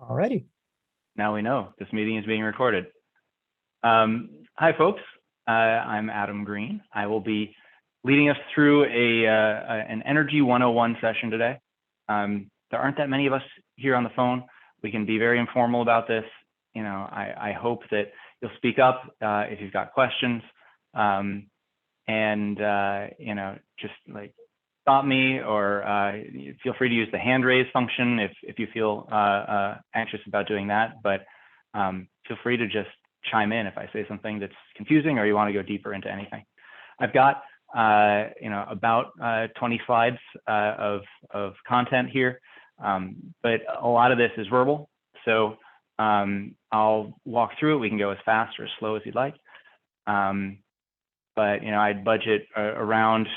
Alrighty. Now we know this meeting is being recorded. Hi, folks. I'm Adam Green. I will be leading us through an Energy 101 session today. There aren't that many of us here on the phone. We can be very informal about this. You know, I hope that you'll speak up if you've got questions, and you know, just like stop me, or feel free to use the hand raise function if you feel anxious about doing that. But feel free to just chime in if I say something that's confusing or you want to go deeper into anything. I've got you know, about 20 slides of content here, but a lot of this is verbal. So I'll walk through it. We can go as fast or as slow as you'd like. But you know, I'd budget around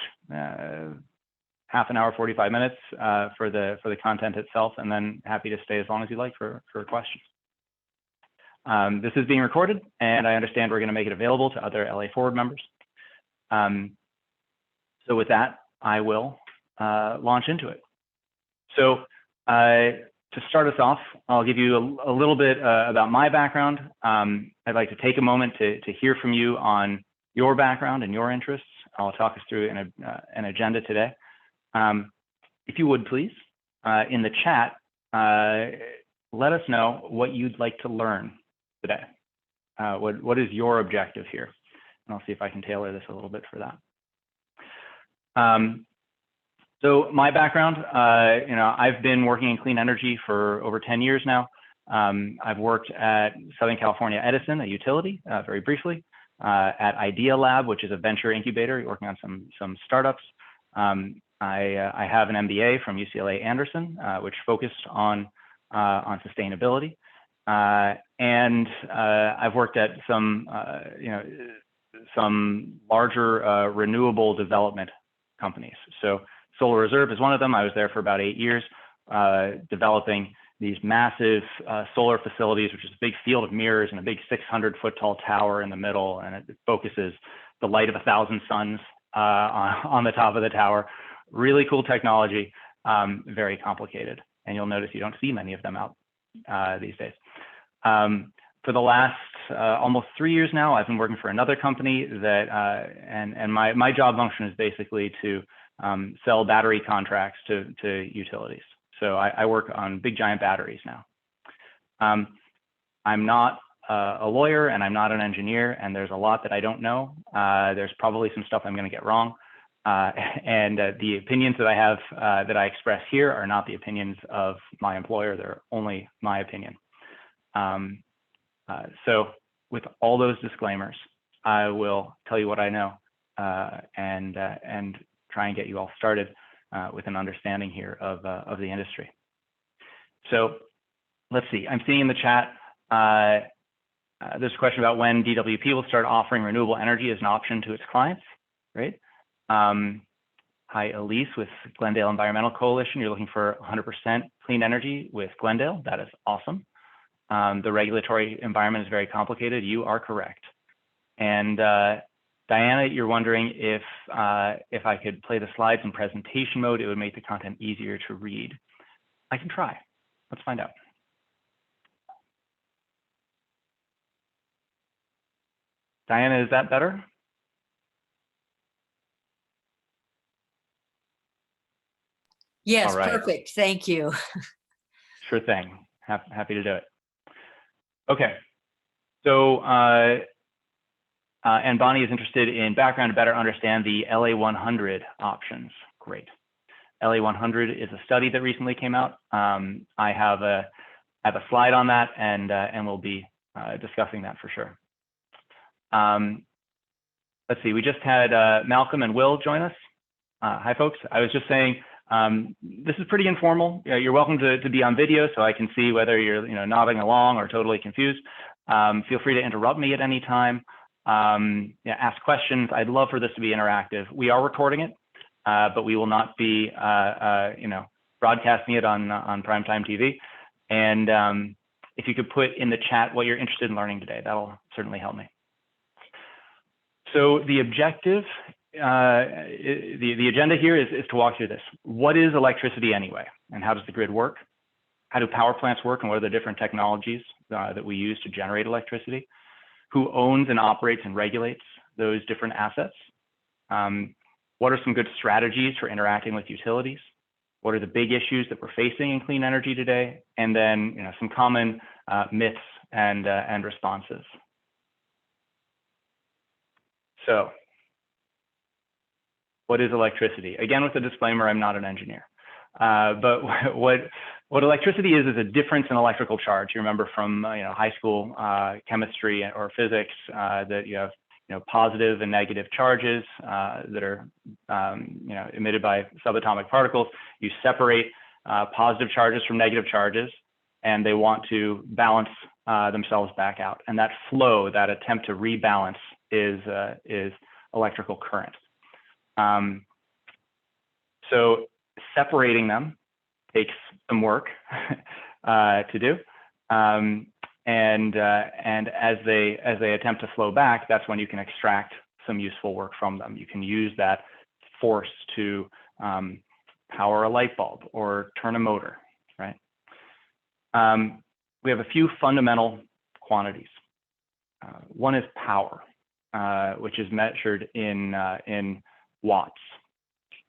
half an hour, 45 minutes for the content itself, and then happy to stay as long as you like for questions. This is being recorded, and I understand we're going to make it available to other LA Forward members. So with that, I will launch into it. So to start us off, I'll give you a little bit about my background. I'd like to take a moment to hear from you on your background and your interests. I'll talk us through an agenda today. If you would please, in the chat, let us know what you'd like to learn today. What is your objective here? And I'll see if I can tailor this a little bit for that. So my background, you know, I've been working in clean energy for over 10 years now. I've worked at Southern California Edison, a utility, very briefly, at Idea Lab, which is a venture incubator working on some startups. I have an MBA from UCLA Anderson, which focused on sustainability, and I've worked at some you know, some larger renewable development companies. So Solar Reserve is one of them. I was there for about 8 years, developing these massive solar facilities, which is a big field of mirrors and a big 600-foot tall tower in the middle, and it focuses the light of 1,000 suns on the top of the tower. Really cool technology, very complicated, and you'll notice you don't see many of them out these days. For the last almost 3 years now, I've been working for another company that, and my job function is basically to sell battery contracts to utilities. So I work on big giant batteries now. I'm not a lawyer, and I'm not an engineer, and there's a lot that I don't know. There's probably some stuff I'm going to get wrong. And the opinions that I have, that I express here, are not the opinions of my employer. They're only my opinion. So with all those disclaimers, I will tell you what I know, and try and get you all started with an understanding here of the industry. So let's see. I'm seeing in the chat there's a question about when DWP will start offering renewable energy as an option to its clients. Right? Hi, Elise with Glendale Environmental Coalition. You're looking for 100% clean energy with Glendale. That is awesome. The regulatory environment is very complicated. You are correct. And Diana, you're wondering if I could play the slides in presentation mode, it would make the content easier to read. I can try. Let's find out. Diana, is that better? Yes, right. Perfect. Thank you. Sure thing. Happy to do it. Okay. So, and Bonnie is interested in background to better understand the LA 100 options. Great. LA 100 is a study that recently came out. I have a slide on that, and we'll be discussing that for sure. Let's see. We just had Malcolm and Will join us. Hi, folks. I was just saying, this is pretty informal. You're welcome to be on video so I can see whether you're nodding along or totally confused. Feel free to interrupt me at any time. Ask questions. I'd love for this to be interactive. We are recording it, but we will not be broadcasting it on primetime TV. And if you could put in the chat what you're interested in learning today, that'll certainly help me. So the objective, the agenda here is to walk through this. What is electricity anyway, and how does the grid work? How do power plants work, and what are the different technologies that we use to generate electricity? Who owns and operates and regulates those different assets? What are some good strategies for interacting with utilities? What are the big issues that we're facing in clean energy today? And then, some common myths and responses. So, what is electricity? Again, with a disclaimer, I'm not an engineer. But what electricity is a difference in electrical charge. You remember from high school chemistry or physics that you have positive and negative charges that are emitted by subatomic particles. You separate positive charges from negative charges, and they want to balance themselves back out. And that flow, that attempt to rebalance, is electrical current. So separating them takes some work to do. And as they attempt to flow back, that's when you can extract some useful work from them. You can use that force to power a light bulb or turn a motor, right? We have a few fundamental quantities. One is power, which is measured in watts.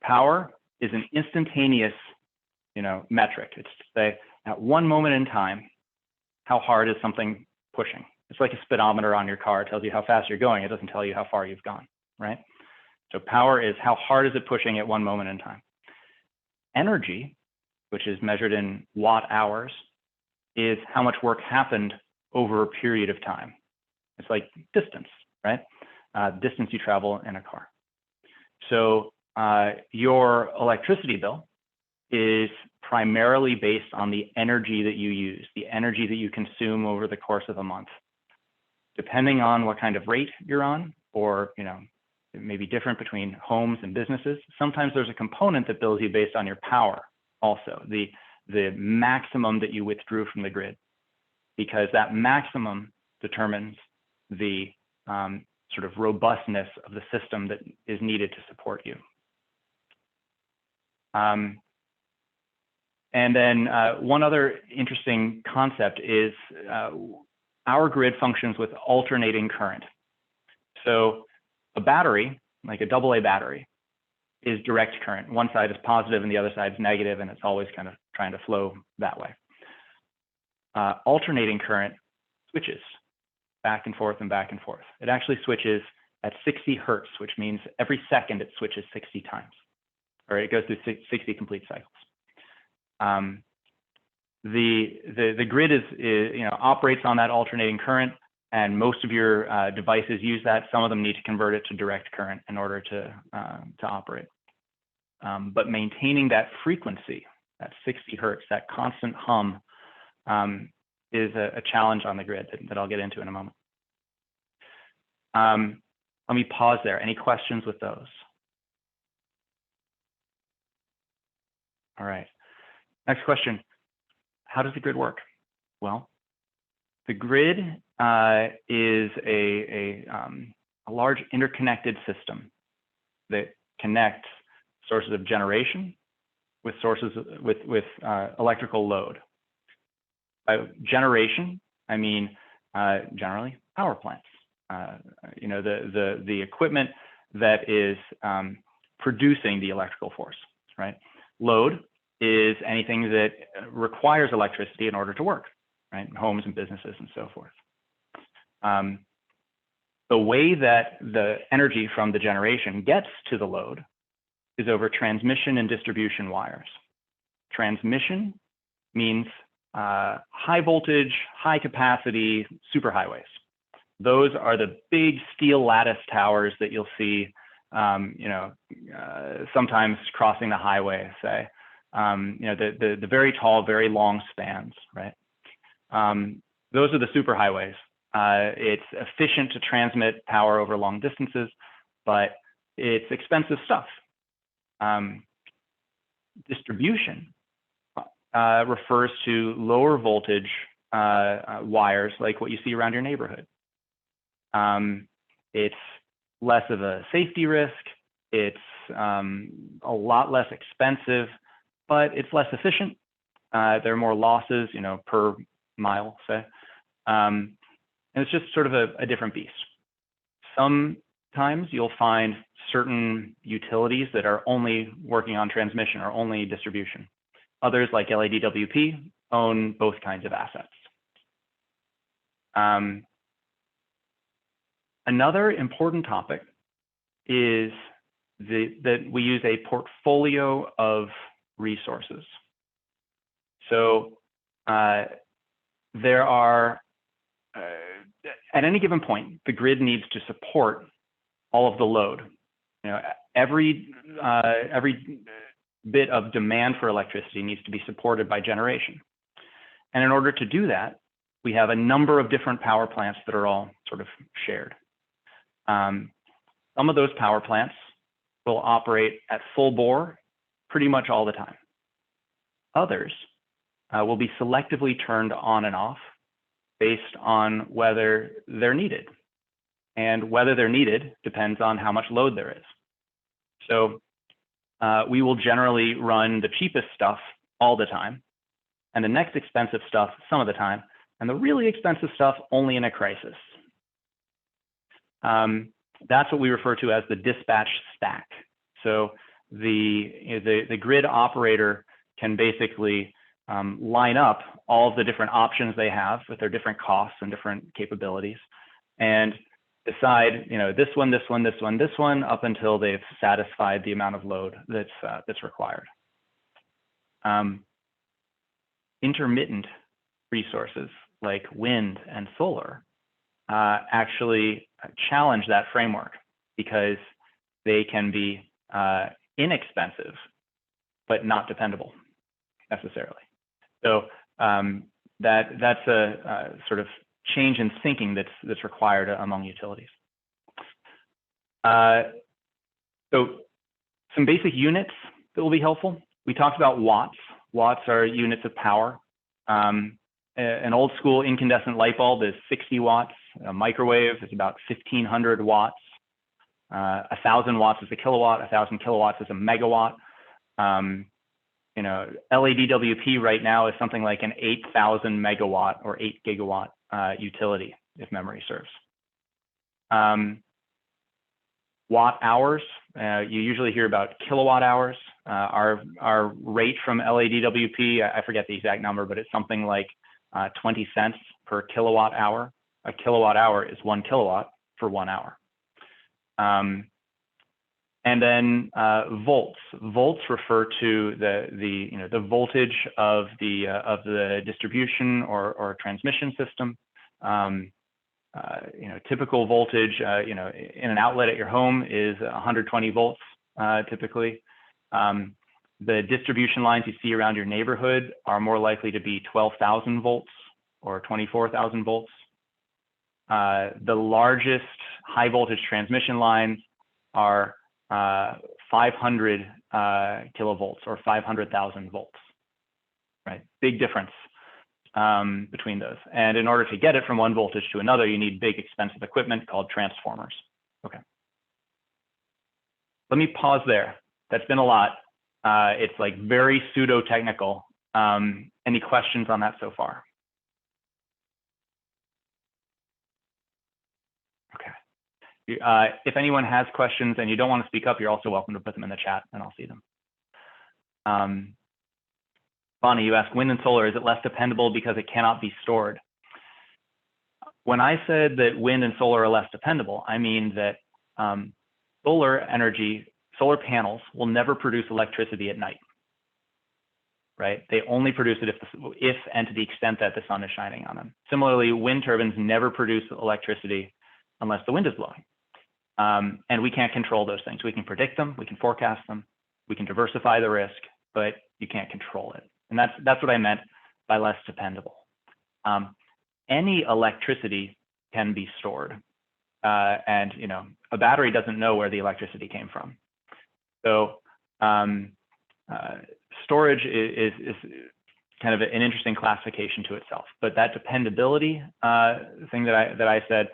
Power is an instantaneous, metric. It's to say at one moment in time, how hard is something pushing? It's like a speedometer on your car. It tells you how fast you're going. It doesn't tell you how far you've gone, right? So power is how hard is it pushing at one moment in time. Energy, which is measured in watt hours, is how much work happened over a period of time. It's like distance, right? Distance you travel in a car. So your electricity bill is primarily based on the energy that you use, the energy that you consume over the course of a month. Depending on what kind of rate you're on, or it may be different between homes and businesses. Sometimes there's a component that bills you based on your power also, the maximum that you withdrew from the grid, because that maximum determines the sort of robustness of the system that is needed to support you. And then one other interesting concept is our grid functions with alternating current. So a battery, like a AA battery, is direct current. One side is positive and the other side is negative, and it's always kind of trying to flow that way. Alternating current switches back and forth and back and forth. It actually switches at 60 hertz, which means every second it switches 60 times, or it goes through 60 complete cycles. The grid operates on that alternating current, and most of your devices use that. Some of them need to convert it to direct current in order to operate. But maintaining that frequency, that 60 hertz, that constant hum, is a challenge on the grid that I'll get into in a moment. Let me pause there. Any questions with those? All right. Next question. How does the grid work? Well, the grid is a large interconnected system that connects sources of generation with sources with electrical load. By generation, I mean generally power plants. The equipment that is producing the electrical force, right? Load is anything that requires electricity in order to work, right? Homes and businesses and so forth. The way that the energy from the generation gets to the load is over transmission and distribution wires. Transmission means high voltage, high capacity superhighways. Those are the big steel lattice towers that you'll see, sometimes crossing the highway, say. The very tall, very long spans, right? Those are the superhighways. It's efficient to transmit power over long distances, but it's expensive stuff. Distribution refers to lower voltage wires, like what you see around your neighborhood. It's less of a safety risk. It's a lot less expensive, but it's less efficient. there are more losses, per mile, say. And it's just sort of a different beast. Sometimes you'll find certain utilities that are only working on transmission or only distribution. Others, like LADWP, own both kinds of assets. Another important topic is that we use a portfolio of resources. So there are, at any given point, the grid needs to support all of the load. Every bit of demand for electricity needs to be supported by generation. And in order to do that, we have a number of different power plants that are all sort of shared. Some of those power plants will operate at full bore pretty much all the time. Others will be selectively turned on and off based on whether they're needed. And whether they're needed depends on how much load there is. So we will generally run the cheapest stuff all the time, and the next expensive stuff some of the time, and the really expensive stuff only in a crisis. That's what we refer to as the dispatch stack. So the grid operator can basically line up all of the different options they have with their different costs and different capabilities, and decide, this one, this one, this one, this one, up until they've satisfied the amount of load that's required. Intermittent resources like wind and solar actually challenge that framework because they can be inexpensive, but not dependable necessarily. So that's a sort of change in thinking that's required among utilities. So some basic units that will be helpful. We talked about watts. Watts are units of power. An old school incandescent light bulb is 60 watts. A microwave is about 1,500 watts. 1,000 watts is a kilowatt. 1,000 kilowatts is a megawatt. LADWP right now is something like an 8,000 megawatt or 8 gigawatt utility, if memory serves. Watt hours, you usually hear about kilowatt hours. Our rate from LADWP, I forget the exact number, but it's something like 20 cents per kilowatt hour. A kilowatt hour is 1 kilowatt for 1 hour. And then volts. Volts refer to the voltage of the distribution or transmission system. Typical voltage, in an outlet at your home is 120 volts typically. The distribution lines you see around your neighborhood are more likely to be 12,000 volts or 24,000 volts. The largest high voltage transmission lines are 500 kilovolts or 500,000 volts, right? Big difference between those. And in order to get it from one voltage to another, you need big expensive equipment called transformers. Okay. Let me pause there. That's been a lot. It's like very pseudo technical. Any questions on that so far? Okay. If anyone has questions and you don't want to speak up, you're also welcome to put them in the chat and I'll see them. Bonnie, you asked, wind and solar, is it less dependable because it cannot be stored? When I said that wind and solar are less dependable, I mean that solar panels will never produce electricity at night, right? They only produce it if and to the extent that the sun is shining on them. Similarly, wind turbines never produce electricity unless the wind is blowing. And we can't control those things. We can predict them, we can forecast them, we can diversify the risk, but you can't control it. And that's what I meant by less dependable. Any electricity can be stored. And a battery doesn't know where the electricity came from. So storage is kind of an interesting classification to itself. But that dependability thing that I said,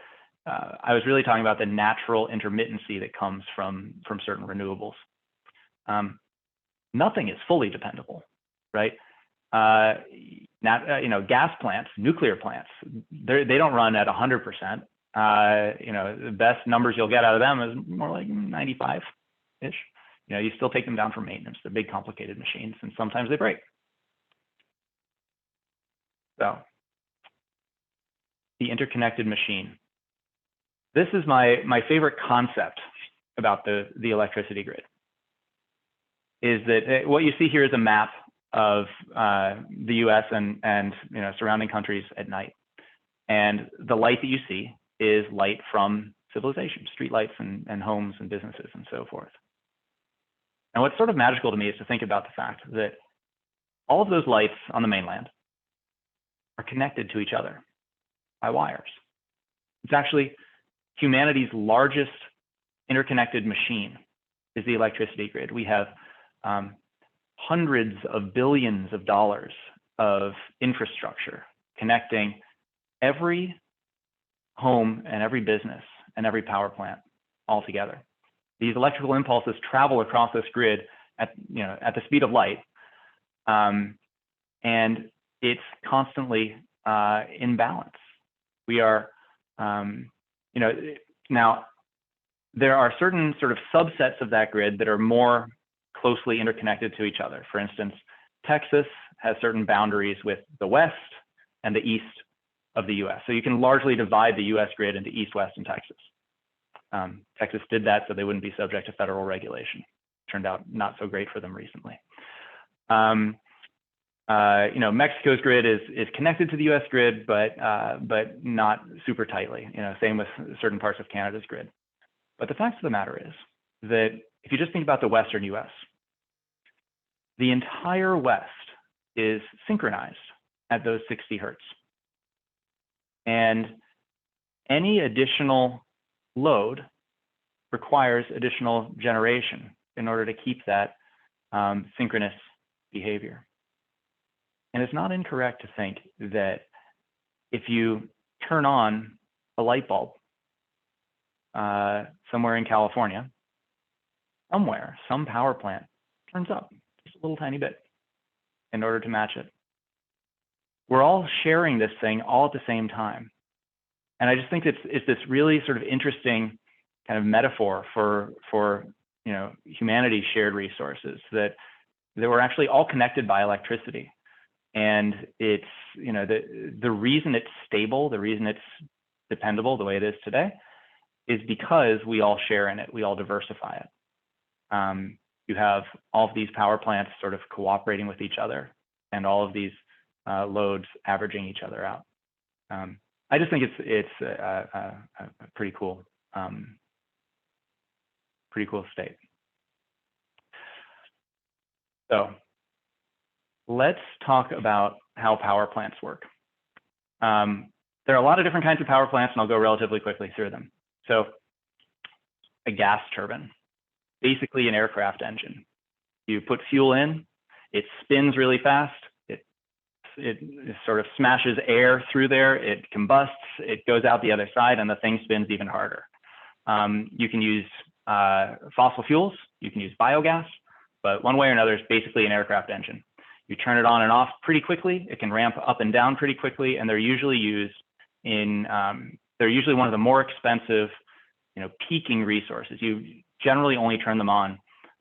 I was really talking about the natural intermittency that comes from certain renewables. Nothing is fully dependable, right? gas plants, nuclear plants, they don't run at 100%. The best numbers you'll get out of them is more like 95-ish. You still take them down for maintenance. They're big, complicated machines, and sometimes they break. So, the interconnected machine. This is my favorite concept about the electricity grid. Is that what you see here is a map of the U.S. and surrounding countries at night, and the light that you see is light from civilization, street lights and homes and businesses and so forth. And what's sort of magical to me is to think about the fact that all of those lights on the mainland are connected to each other by wires. It's actually humanity's largest interconnected machine is the electricity grid. We have hundreds of billions of dollars of infrastructure connecting every home and every business and every power plant all together. These electrical impulses travel across this grid at the speed of light, and it's constantly in balance. We are, now there are certain sort of subsets of that grid that are more closely interconnected to each other. For instance, Texas has certain boundaries with the west and the east of the US. So you can largely divide the US grid into east, west, and Texas. Texas did that so they wouldn't be subject to federal regulation. Turned out not so great for them recently. Mexico's grid is connected to the US grid, but not super tightly. Same with certain parts of Canada's grid. But the fact of the matter is that if you just think about the Western US, the entire West is synchronized at those 60 hertz. And any additional load requires additional generation in order to keep that synchronous behavior. And it's not incorrect to think that if you turn on a light bulb somewhere in California, some power plant turns up just a little tiny bit in order to match it. We're all sharing this thing all at the same time. And I just think it's this really sort of interesting kind of metaphor for humanity's shared resources, that we're actually all connected by electricity. And it's, the reason it's stable, the reason it's dependable the way it is today is because we all share in it, we all diversify it. You have all of these power plants sort of cooperating with each other and all of these loads averaging each other out. I just think it's a pretty cool state. So let's talk about how power plants work. There are a lot of different kinds of power plants, and I'll go relatively quickly through them. So a gas turbine, basically an aircraft engine. You put fuel in, it spins really fast, it sort of smashes air through there, it combusts, it goes out the other side, and the thing spins even harder. You can use fossil fuels, you can use biogas, but one way or another, it's basically an aircraft engine. You turn it on and off pretty quickly, it can ramp up and down pretty quickly, and they're usually used in, they're usually one of the more expensive, peaking resources. You generally only turn them on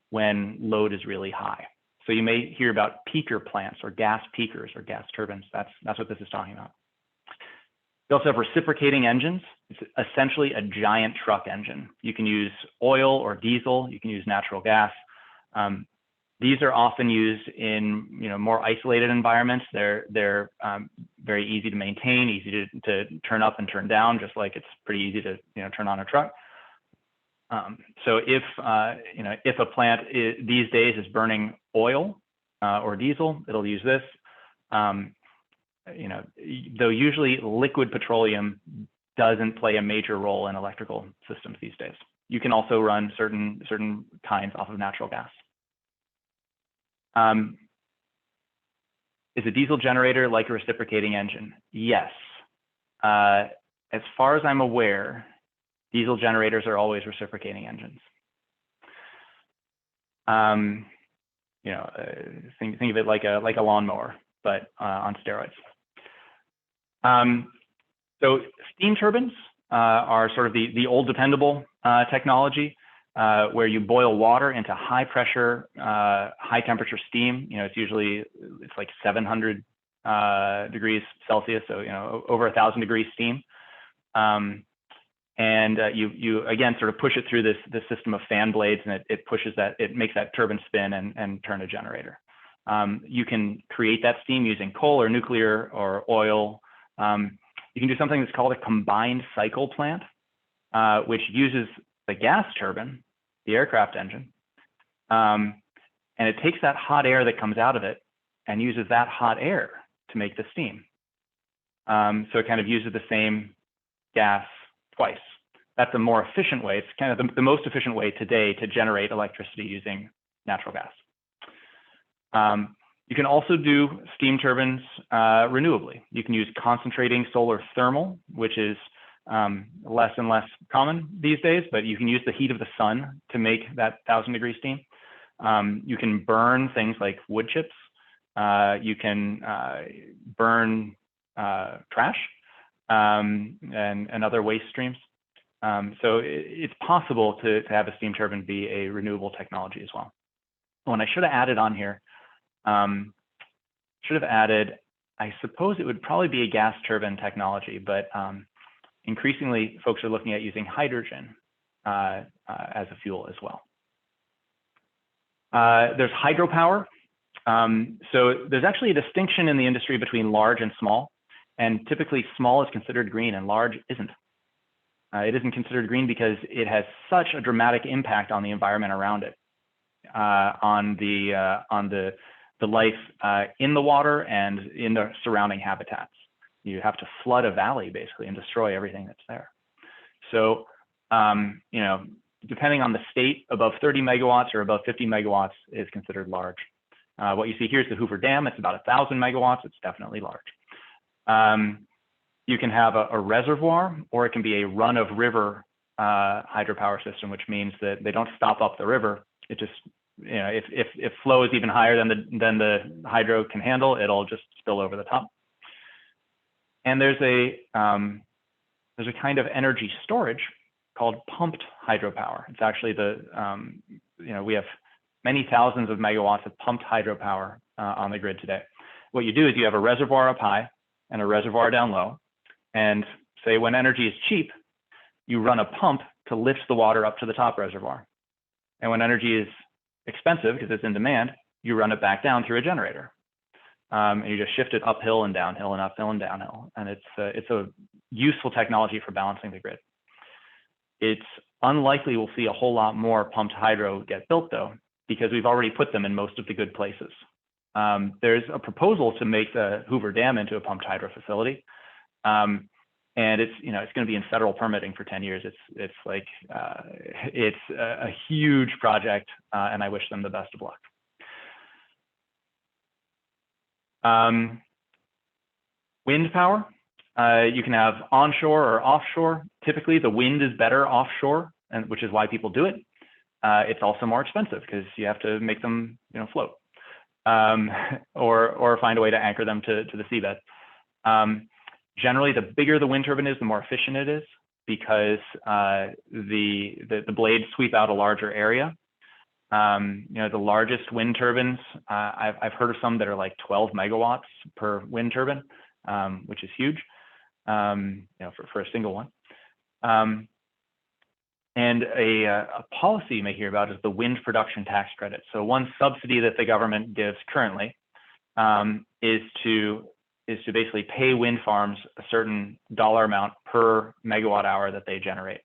when load is really high. So you may hear about peaker plants or gas peakers or gas turbines. That's what this is talking about. We also have reciprocating engines. It's essentially a giant truck engine. You can use oil or diesel. You can use natural gas. These are often used in more isolated environments. They're very easy to maintain, easy to turn up and turn down, just like it's pretty easy to turn on a truck. So if a plant these days is burning oil or diesel, it'll use this. Though usually liquid petroleum doesn't play a major role in electrical systems these days. You can also run certain kinds off of natural gas. Is a diesel generator like a reciprocating engine? Yes. As far as I'm aware, diesel generators are always reciprocating engines. Think of it like a lawnmower. but on steroids. So steam turbines are sort of the old dependable technology where you boil water into high pressure, high temperature steam. It's like 700 degrees Celsius, so over 1,000 degrees steam. And you again sort of push it through this system of fan blades, and it makes that turbine spin and turn a generator. You can create that steam using coal or nuclear or oil. You can do something that's called a combined cycle plant, which uses the gas turbine, the aircraft engine, and it takes that hot air that comes out of it and uses that hot air to make the steam. So it kind of uses the same gas twice. That's a more efficient way. It's kind of the most efficient way today to generate electricity using natural gas. You can also do steam turbines renewably. You can use concentrating solar thermal, which is less and less common these days, but you can use the heat of the sun to make that 1,000 degree steam. You can burn things like wood chips. You can burn trash and other waste streams. So it's possible to have a steam turbine be a renewable technology as well. And I should have added on here, I suppose it would probably be a gas turbine technology, but increasingly folks are looking at using hydrogen as a fuel as well. There's hydropower. So there's actually a distinction in the industry between large and small, and typically small is considered green and large isn't. It isn't considered green because it has such a dramatic impact on the environment around it, on the life in the water and in the surrounding habitats. You have to flood a valley basically and destroy everything that's there. So, depending on the state, above 30 megawatts or above 50 megawatts is considered large. What you see here is the Hoover Dam. It's about 1,000 megawatts. It's definitely large. You can have a reservoir, or it can be a run-of-river hydropower system, which means that they don't stop up the river. It just, if flow is even higher than the hydro can handle, it'll just spill over the top. And there's a kind of energy storage called pumped hydropower. It's actually we have many thousands of megawatts of pumped hydropower on the grid today. What you do is you have a reservoir up high and a reservoir down low. And say when energy is cheap, you run a pump to lift the water up to the top reservoir. And when energy is expensive, because it's in demand, you run it back down through a generator. And you just shift it uphill and downhill and uphill and downhill. And it's a useful technology for balancing the grid. It's unlikely we'll see a whole lot more pumped hydro get built though, because we've already put them in most of the good places. There's a proposal to make the Hoover Dam into a pumped hydro facility. And it's going to be in federal permitting for 10 years. It's a huge project, and I wish them the best of luck. Wind power, you can have onshore or offshore. Typically, the wind is better offshore, and which is why people do it. It's also more expensive because you have to make them, float, or find a way to anchor them to the seabed. Generally, the bigger the wind turbine is, the more efficient it is because the blades sweep out a larger area. The largest wind turbines, I've heard of some that are like 12 megawatts per wind turbine, which is huge, for a single one. And a policy you may hear about is the wind production tax credit. So one subsidy that the government gives currently is to basically pay wind farms a certain dollar amount per megawatt hour that they generate.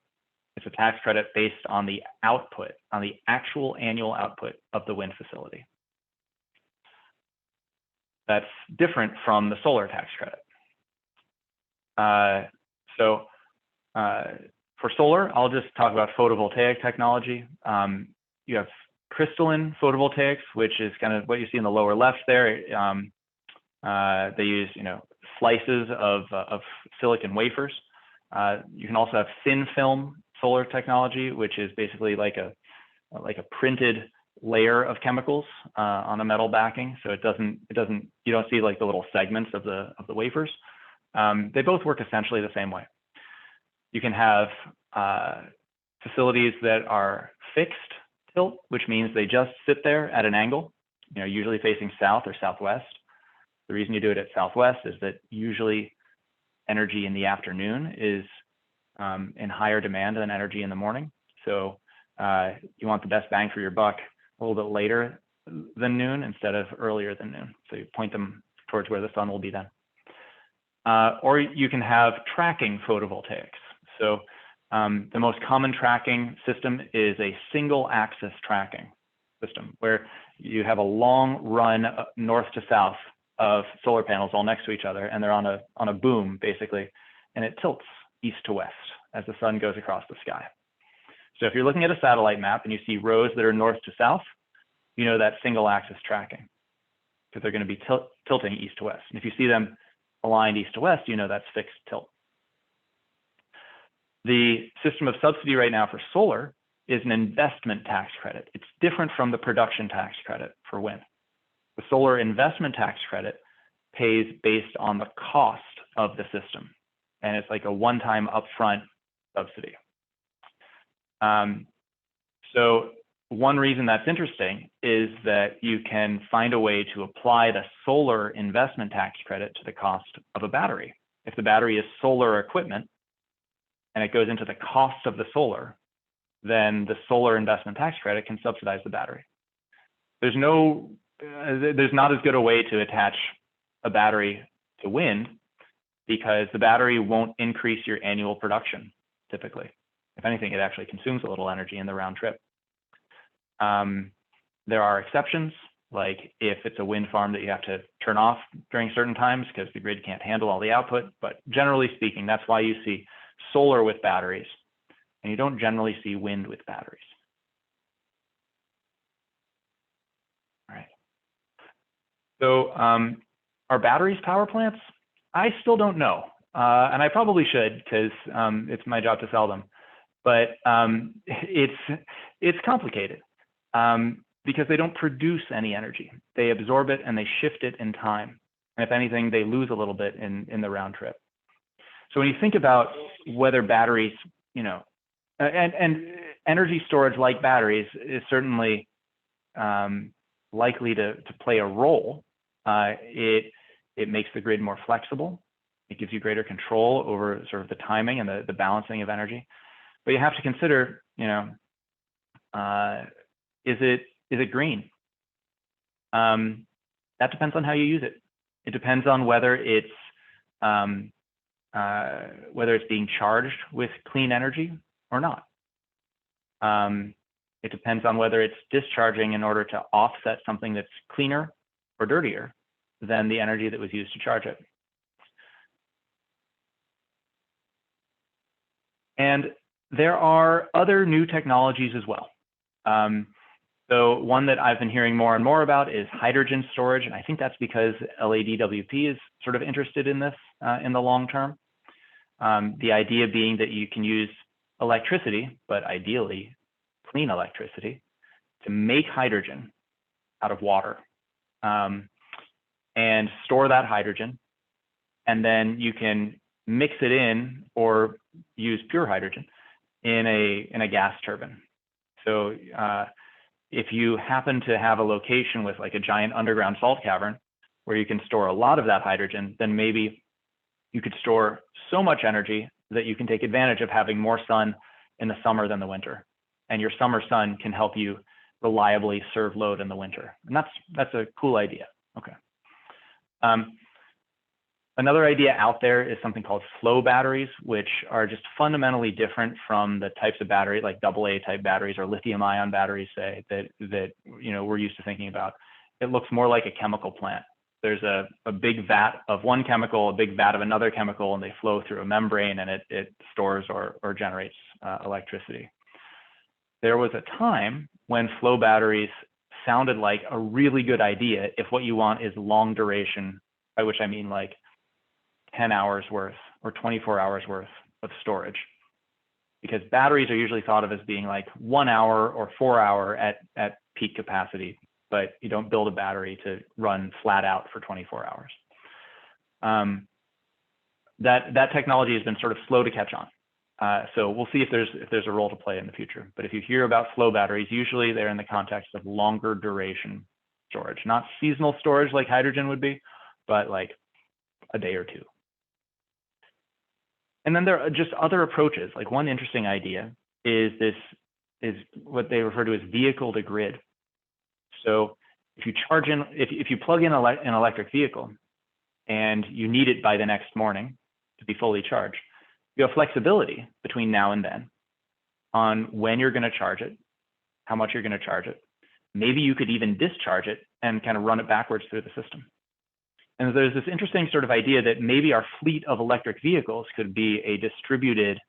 It's a tax credit based on the output, on the actual annual output of the wind facility. That's different from the solar tax credit. For solar, I'll just talk about photovoltaic technology. You have crystalline photovoltaics, which is kind of what you see in the lower left there. They use, slices of silicon wafers. You can also have thin film solar technology, which is basically like a printed layer of chemicals on a metal backing, so you don't see like the little segments of the wafers. They both work essentially the same way. You can have facilities that are fixed tilt, which means they just sit there at an angle, usually facing south or southwest. The reason you do it at southwest is that usually energy in the afternoon is in higher demand than energy in the morning. So you want the best bang for your buck a little bit later than noon instead of earlier than noon. So you point them towards where the sun will be then. Or you can have tracking photovoltaics. So the most common tracking system is a single axis tracking system where you have a long run north to south of solar panels all next to each other, and they're on a boom basically, and it tilts east to west as the sun goes across the sky. So if you're looking at a satellite map and you see rows that are north to south, you know that's single axis tracking because they're going to be tilting east to west. And if you see them aligned east to west, you know that's fixed tilt. The system of subsidy right now for solar is an investment tax credit. It's different from the production tax credit for wind. The solar investment tax credit pays based on the cost of the system, and it's like a one-time upfront subsidy. So one reason that's interesting is that you can find a way to apply the solar investment tax credit to the cost of a battery. If the battery is solar equipment and it goes into the cost of the solar, then the solar investment tax credit can subsidize the battery. There's not as good a way to attach a battery to wind because the battery won't increase your annual production typically. If anything, it actually consumes a little energy in the round trip. There are exceptions, like if it's a wind farm that you have to turn off during certain times because the grid can't handle all the output. But generally speaking, that's why you see solar with batteries, and you don't generally see wind with batteries. All right. So are batteries power plants? I still don't know, and I probably should because it's my job to sell them. But it's complicated because they don't produce any energy. They absorb it and they shift it in time. And if anything, they lose a little bit in the round trip. So when you think about whether batteries, and energy storage like batteries is certainly likely to play a role. It makes the grid more flexible. It gives you greater control over sort of the timing and the balancing of energy. But you have to consider, is it green? That depends on how you use it. It depends on whether it's being charged with clean energy or not. It depends on whether it's discharging in order to offset something that's cleaner or dirtier than the energy that was used to charge it. And there are other new technologies as well. So one that I've been hearing more and more about is hydrogen storage. And I think that's because LADWP is sort of interested in this in the long term. The idea being that you can use electricity, but ideally clean electricity, to make hydrogen out of water and store that hydrogen. And then you can mix it in or use pure hydrogen in a gas turbine. So if you happen to have a location with like a giant underground salt cavern where you can store a lot of that hydrogen, then maybe you could store so much energy that you can take advantage of having more sun in the summer than the winter. And your summer sun can help you reliably serve load in the winter. And that's a cool idea. Okay. Another idea out there is something called flow batteries, which are just fundamentally different from the types of battery, like AA type batteries or lithium-ion batteries, say, that we're used to thinking about. It looks more like a chemical plant. There's a big vat of one chemical, a big vat of another chemical, and they flow through a membrane, and it stores or generates electricity. There was a time when flow batteries sounded like a really good idea if what you want is long duration, by which I mean like 10 hours worth or 24 hours worth of storage, because batteries are usually thought of as being like 1 hour or 4 hour at peak capacity, but you don't build a battery to run flat out for 24 hours. That technology has been sort of slow to catch on. So we'll see if there's a role to play in the future. But if you hear about flow batteries, usually they're in the context of longer duration storage, not seasonal storage like hydrogen would be, but like a day or two. And then there are just other approaches. Like one interesting idea is what they refer to as vehicle to grid. So if you plug in an electric vehicle and you need it by the next morning to be fully charged, you have flexibility between now and then on when you're going to charge it, how much you're going to charge it. Maybe you could even discharge it and kind of run it backwards through the system. And there's this interesting sort of idea that maybe our fleet of electric vehicles could be a distributed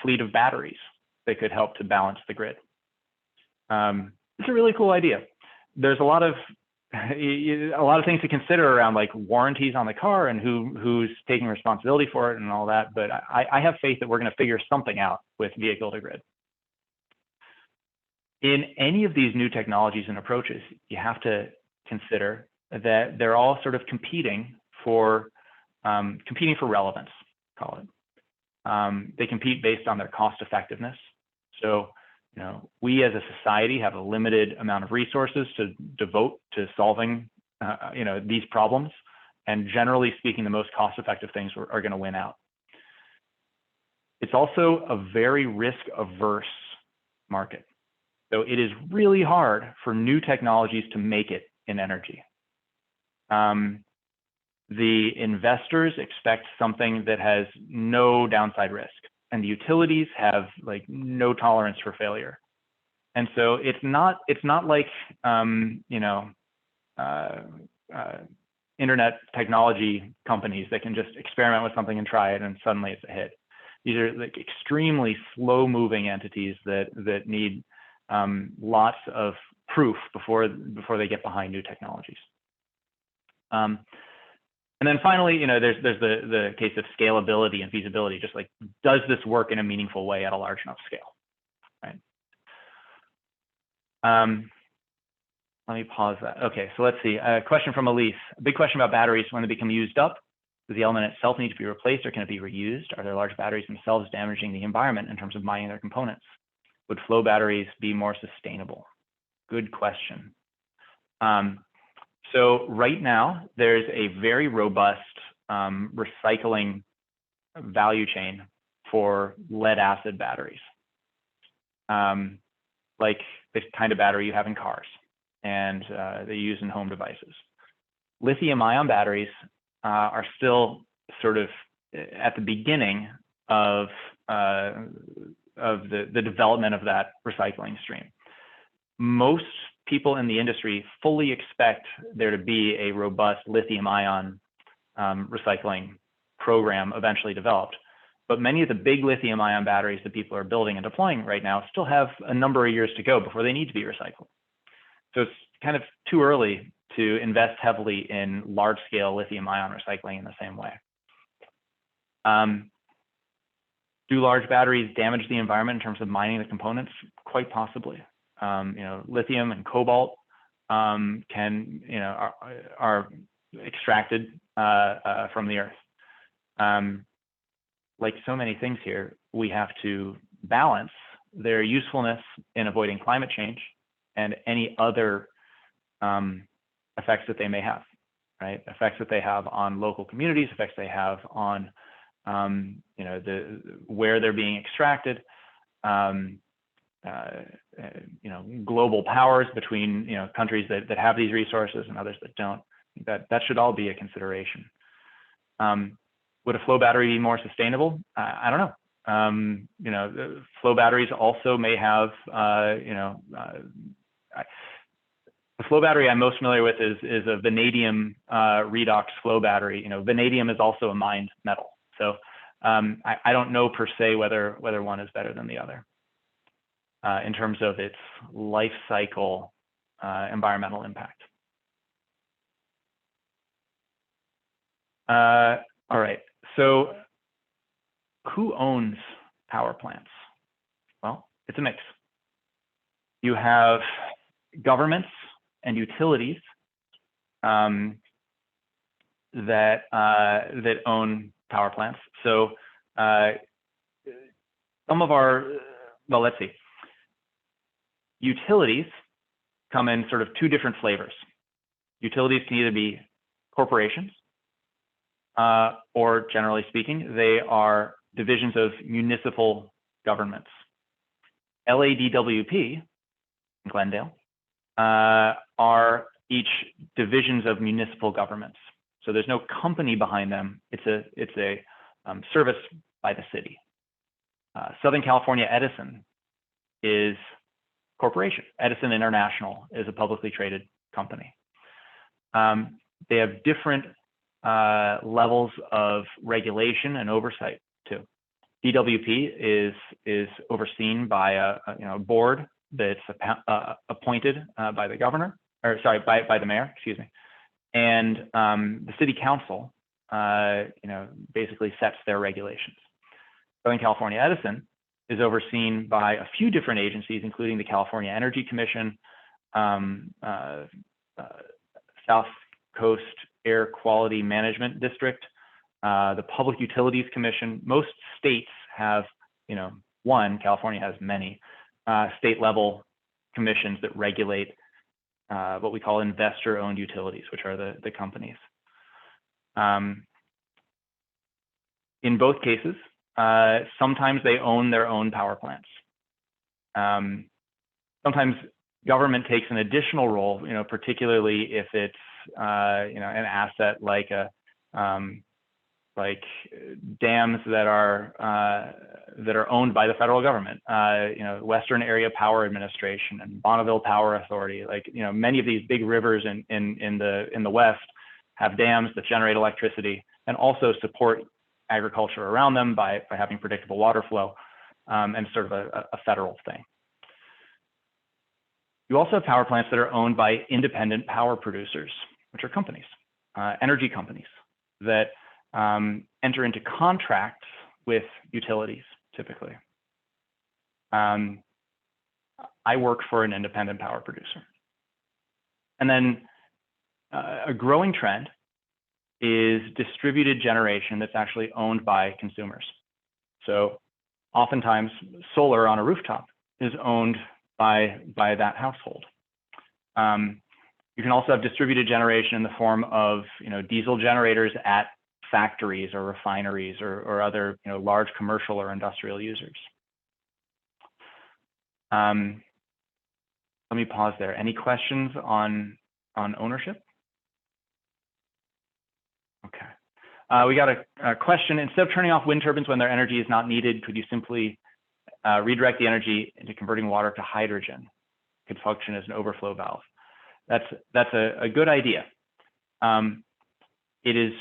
fleet of batteries that could help to balance the grid. It's a really cool idea. There's a lot of things to consider around like warranties on the car and who's taking responsibility for it and all that. But I have faith that we're going to figure something out with vehicle to grid. In any of these new technologies and approaches, you have to consider that they're all sort of competing for relevance, call it. They compete based on their cost effectiveness. So, we as a society have a limited amount of resources to devote to solving, these problems. And generally speaking, the most cost effective things are going to win out. It's also a very risk averse market. So it is really hard for new technologies to make it in energy. The investors expect something that has no downside risk, and the utilities have like no tolerance for failure. And so it's not like internet technology companies that can just experiment with something and try it and suddenly it's a hit. These are like extremely slow moving entities that need lots of proof before they get behind new technologies. And then finally, there's the case of scalability and feasibility, just like, does this work in a meaningful way at a large enough scale, right? Let me pause that. Okay, so let's see. A question from Elise. A big question about batteries when they become used up. Does the element itself need to be replaced or can it be reused? Are there large batteries themselves damaging the environment in terms of mining their components? Would flow batteries be more sustainable? Good question. So right now, there's a very robust recycling value chain for lead acid batteries, like this kind of battery you have in cars and they use in home devices. Lithium-ion batteries are still sort of at the beginning of the development of that recycling stream. Most people in the industry fully expect there to be a robust lithium-ion recycling program eventually developed. But many of the big lithium-ion batteries that people are building and deploying right now still have a number of years to go before they need to be recycled. So it's kind of too early to invest heavily in large-scale lithium-ion recycling in the same way. Do large batteries damage the environment in terms of mining the components? Quite possibly. Lithium and cobalt are extracted from the earth. Like so many things here, we have to balance their usefulness in avoiding climate change and any other effects that they may have, right? Effects that they have on local communities, effects they have on where they're being extracted, global powers between countries that have these resources and others that don't. That should all be a consideration. Would a flow battery be more sustainable? I don't know. Flow batteries also may have the flow battery I'm most familiar with is a vanadium redox flow battery. Vanadium is also a mined metal, so I don't know per se whether one is better than the other in terms of its life cycle environmental impact. All right, so who owns power plants? Well, it's a mix. You have governments and utilities that own power plants. So some of our, well, let's see. Utilities come in sort of two different flavors. Utilities can either be corporations, or generally speaking, they are divisions of municipal governments. LADWP in Glendale are each divisions of municipal governments. So there's no company behind them. It's a service by the city. Southern California Edison is a corporation. Edison International is a publicly traded company. They have different levels of regulation and oversight too. DWP is overseen by a board that's appointed by the governor, or sorry, by the mayor, excuse me, and the city council, basically sets their regulations. Southern California Edison is overseen by a few different agencies, including the California Energy Commission, South Coast Air Quality Management District, the Public Utilities Commission. Most states have, one, California has many state level commissions that regulate what we call investor-owned utilities, which are the companies. In both cases, sometimes they own their own power plants. Sometimes government takes an additional role, particularly if it's an asset like dams that are owned by the federal government, Western Area Power Administration and Bonneville Power Authority. Many of these big rivers in the West have dams that generate electricity and also support agriculture around them by having predictable water flow, and sort of a federal thing. You also have power plants that are owned by independent power producers, which are companies, energy companies that enter into contracts with utilities typically. I work for an independent power producer. And then a growing trend is distributed generation that's actually owned by consumers. So oftentimes solar on a rooftop is owned by that household. You can also have distributed generation in the form of diesel generators at factories or refineries or other large commercial or industrial users. Let me pause there. Any questions on ownership? Okay. We got a question. Instead of turning off wind turbines when their energy is not needed, could you simply redirect the energy into converting water to hydrogen? It could function as an overflow valve. That's a good idea. It is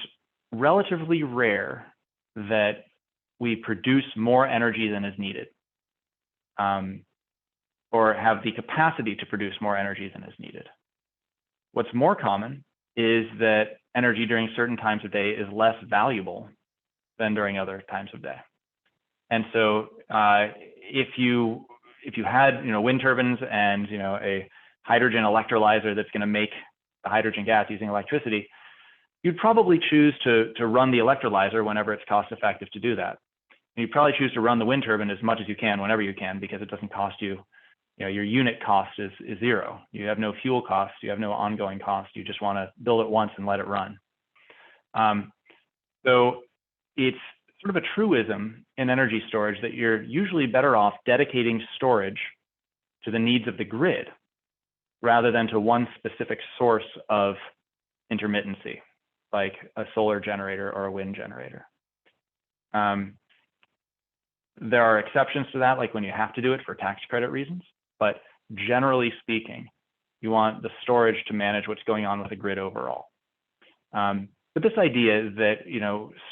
relatively rare that we produce more energy than is needed, or have the capacity to produce more energy than is needed. What's more common is that energy during certain times of day is less valuable than during other times of day. And so if you had wind turbines and a hydrogen electrolyzer that's going to make the hydrogen gas using electricity, you'd probably choose to run the electrolyzer whenever it's cost effective to do that. And you'd probably choose to run the wind turbine as much as you can whenever you can, because it doesn't cost you, your unit cost is zero. You have no fuel costs, you have no ongoing cost. You just want to build it once and let it run. So it's sort of a truism in energy storage that you're usually better off dedicating storage to the needs of the grid rather than to one specific source of intermittency, like a solar generator or a wind generator. There are exceptions to that, like when you have to do it for tax credit reasons, but generally speaking, you want the storage to manage what's going on with the grid overall. But this idea that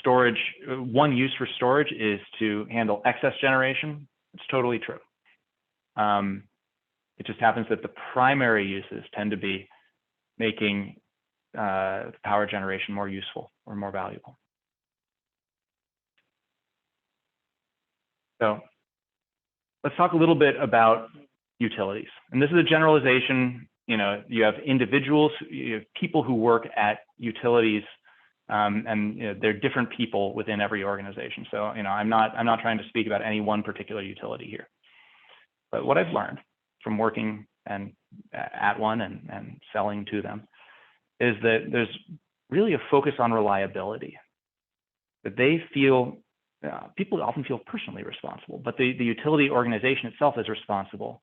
storage, one use for storage is to handle excess generation, it's totally true. It just happens that the primary uses tend to be making power generation more useful or more valuable. So let's talk a little bit about utilities. And this is a generalization. You know, you have individuals, you have people who work at utilities, and you know, they're different people within every organization. So, you know, I'm not trying to speak about any one particular utility here. But what I've learned from working and at one and selling to them is that there's really a focus on reliability. That they feel, people often feel personally responsible, but the utility organization itself is responsible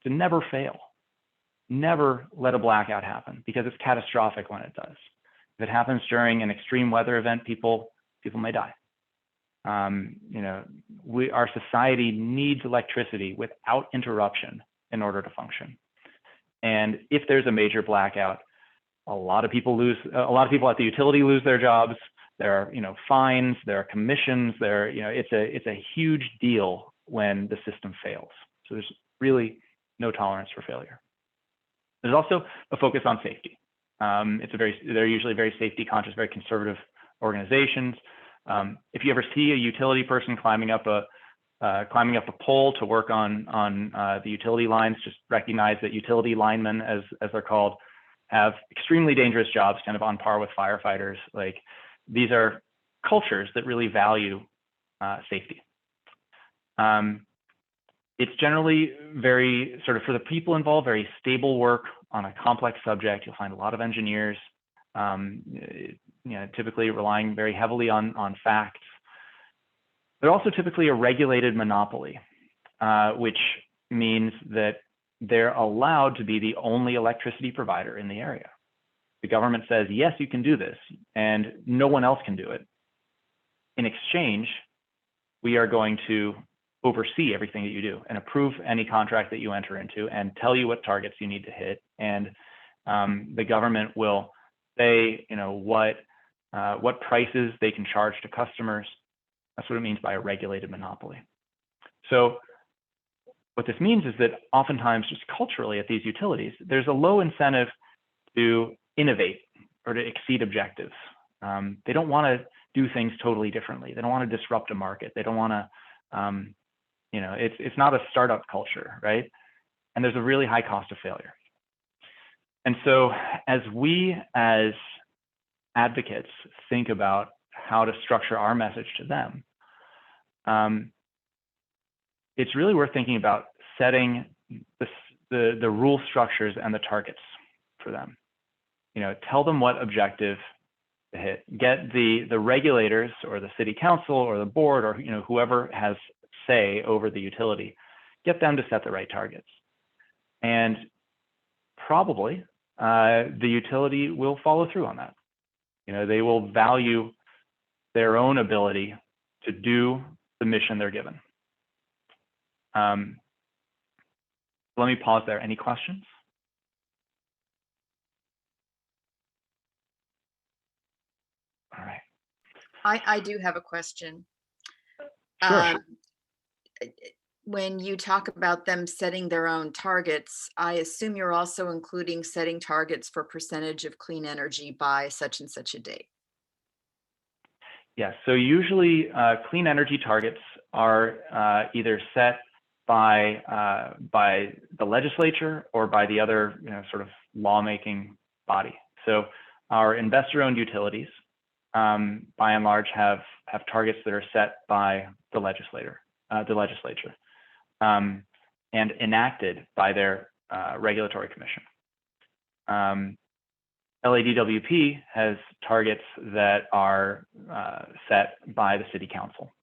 to never fail, never let a blackout happen, because it's catastrophic when it does. If it happens during an extreme weather event, people may die. You know, our society needs electricity without interruption in order to function. And if there's a major blackout, a lot of people at the utility lose their jobs. There are, you know, fines, there are commissions, you know, it's a huge deal when the system fails. So there's really no tolerance for failure. There's also a focus on safety. They're usually very safety conscious, very conservative organizations. If you ever see a utility person climbing up a pole to work on the utility lines, just recognize that utility linemen, as they're called, have extremely dangerous jobs, kind of on par with firefighters. Like, these are cultures that really value safety. It's generally very, sort of, for the people involved, very stable work on a complex subject. You'll find a lot of engineers, you know, typically relying very heavily on facts. They're also typically a regulated monopoly, which means that they're allowed to be the only electricity provider in the area. The government says, yes, you can do this, and no one else can do it. In exchange, we are going to oversee everything that you do and approve any contract that you enter into and tell you what targets you need to hit. And the government will say, you know, what prices they can charge to customers. That's what it means by a regulated monopoly. So what this means is that oftentimes, just culturally at these utilities, there's a low incentive to innovate or to exceed objectives. They don't want to do things totally differently. They don't want to disrupt a market. They don't want to, you know, it's not a startup culture, right? And there's a really high cost of failure. And so as we as advocates think about how to structure our message to them, it's really worth thinking about setting the rule structures and the targets for them. You know, tell them what objective to hit. Get the regulators or the city council or the board, or, you know, whoever has say over the utility, get them to set the right targets. And probably the utility will follow through on that. You know, they will value their own ability to do the mission they're given. Let me pause there. Any questions? All right. I do have a question. Sure. When you talk about them setting their own targets, I assume you're also including setting targets for percentage of clean energy by such and such a date. Yeah, so usually clean energy targets are either set by the legislature or by the other, you know, sort of lawmaking body. So our investor-owned utilities, by and large, have targets that are set by the legislature, and enacted by their regulatory commission. LADWP has targets that are set by the city council.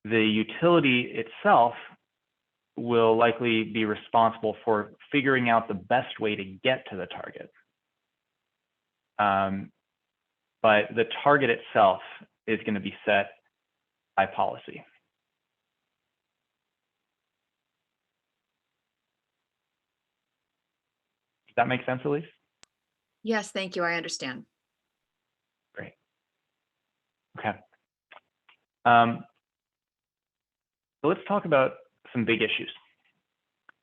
The utility itself will likely be responsible for figuring out the best way to get to the target. But the target itself is going to be set by policy. Does that make sense, Elise? Yes, thank you. I understand. Great. Okay. So let's talk about some big issues.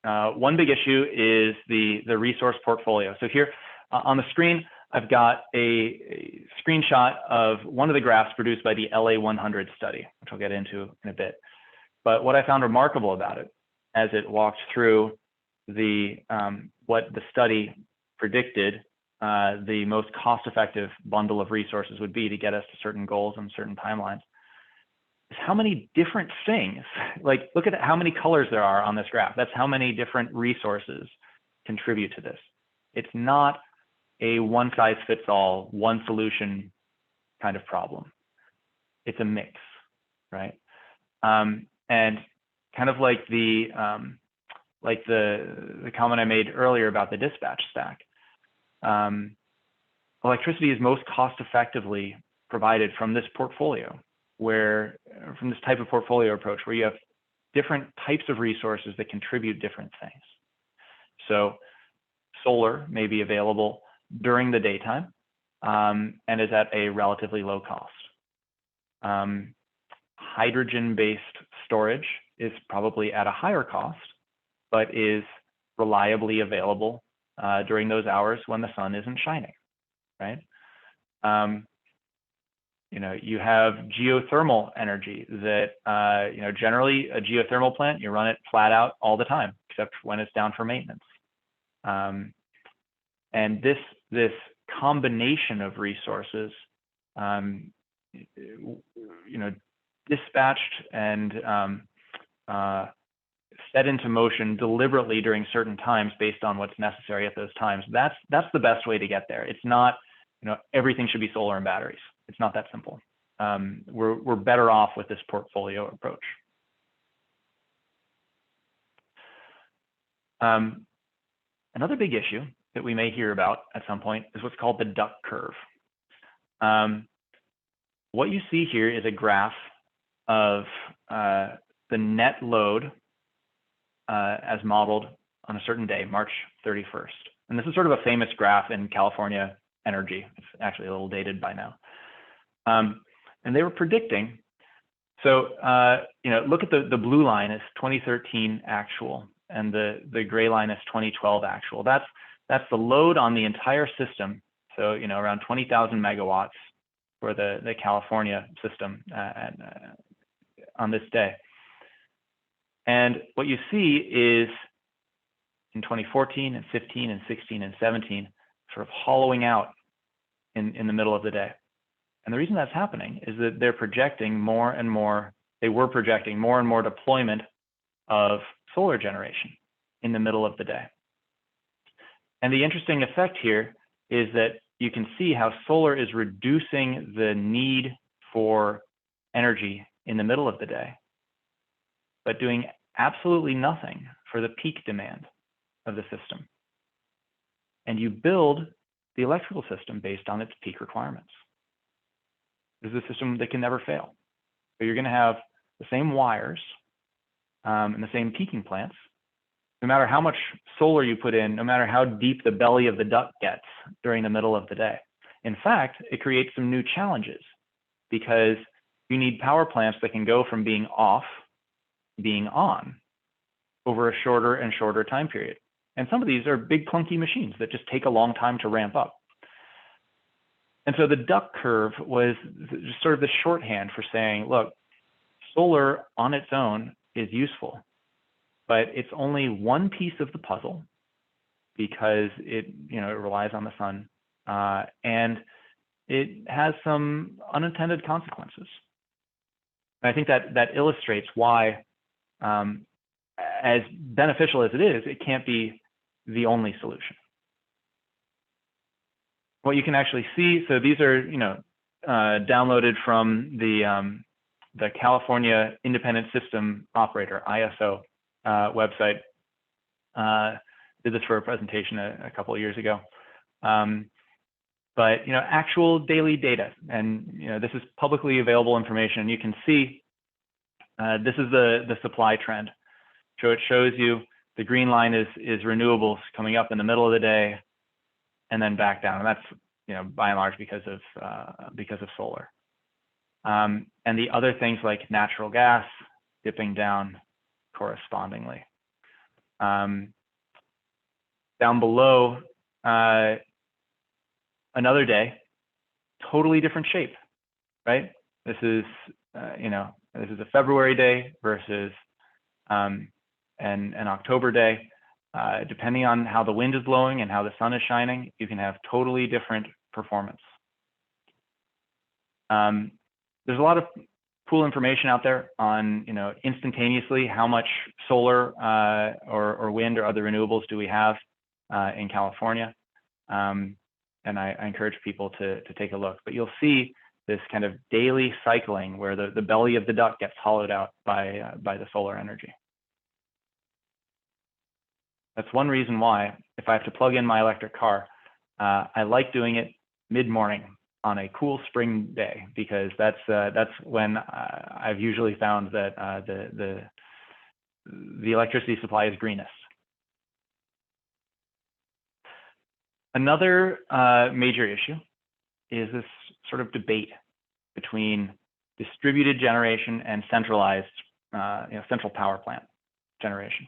One big issue is the resource portfolio. So here on the screen, I've got a screenshot of one of the graphs produced by the LA100 study, which I'll get into in a bit. But what I found remarkable about it, as it walked through the what the study predicted the most cost-effective bundle of resources would be to get us to certain goals and certain timelines, is how many different things, like look at how many colors there are on this graph. That's how many different resources contribute to this. It's not a one-size-fits-all, one solution kind of problem. It's a mix, right? And kind of like the comment I made earlier about the dispatch stack. Electricity is most cost effectively provided from this portfolio, from this type of portfolio approach, where you have different types of resources that contribute different things. So solar may be available during the daytime and is at a relatively low cost. Hydrogen-based storage is probably at a higher cost, but is reliably available during those hours when the sun isn't shining, right? You have geothermal energy that, generally a geothermal plant, you run it flat out all the time, except when it's down for maintenance. And this combination of resources, dispatched and set into motion deliberately during certain times based on what's necessary at those times. That's the best way to get there. It's not, everything should be solar and batteries. It's not that simple. We're better off with this portfolio approach. Another big issue that we may hear about at some point is what's called the duck curve. What you see here is a graph of the net load as modeled on a certain day, March 31st. And this is sort of a famous graph in California energy. It's actually a little dated by now. And they were predicting, so look at the blue line is 2013 actual, and the gray line is 2012 actual. That's the load on the entire system. So around 20,000 megawatts for the California system on this day. And what you see is in 2014 and 15 and 16 and 17, sort of hollowing out in the middle of the day. And the reason that's happening is that they're projecting more and more, they were projecting more and more deployment of solar generation in the middle of the day. And the interesting effect here is that you can see how solar is reducing the need for energy in the middle of the day, but doing absolutely nothing for the peak demand of the system. And you build the electrical system based on its peak requirements. This is a system that can never fail. So you're going to have the same wires and the same peaking plants, no matter how much solar you put in, no matter how deep the belly of the duck gets during the middle of the day. In fact, it creates some new challenges because you need power plants that can go from being off, being on over a shorter and shorter time period. And some of these are big clunky machines that just take a long time to ramp up. And so the duck curve was just sort of the shorthand for saying, look, solar on its own is useful, but it's only one piece of the puzzle because it relies on the sun and it has some unintended consequences. And I think that illustrates why, as beneficial as it is, it can't be the only solution. What you can actually see, so these are downloaded from the California Independent System Operator, ISO, website. Did this for a presentation a couple of years ago. But actual daily data, and this is publicly available information. You can see this is the supply trend. So it shows you the green line is renewables coming up in the middle of the day, and then back down. And that's by and large because of solar. And the other things like natural gas dipping down correspondingly. Down below, another day, totally different shape, right? This is this is a February day versus an October day. Depending on how the wind is blowing and how the sun is shining, you can have totally different performance. There's a lot of cool information out there on, instantaneously how much solar or wind or other renewables do we have in California. And I encourage people to take a look. But you'll see this kind of daily cycling where the belly of the duck gets hollowed out by the solar energy. That's one reason why, if I have to plug in my electric car, I like doing it mid-morning on a cool spring day, because that's when I've usually found that the electricity supply is greenest. Another major issue is this sort of debate between distributed generation and centralized, central power plant generation.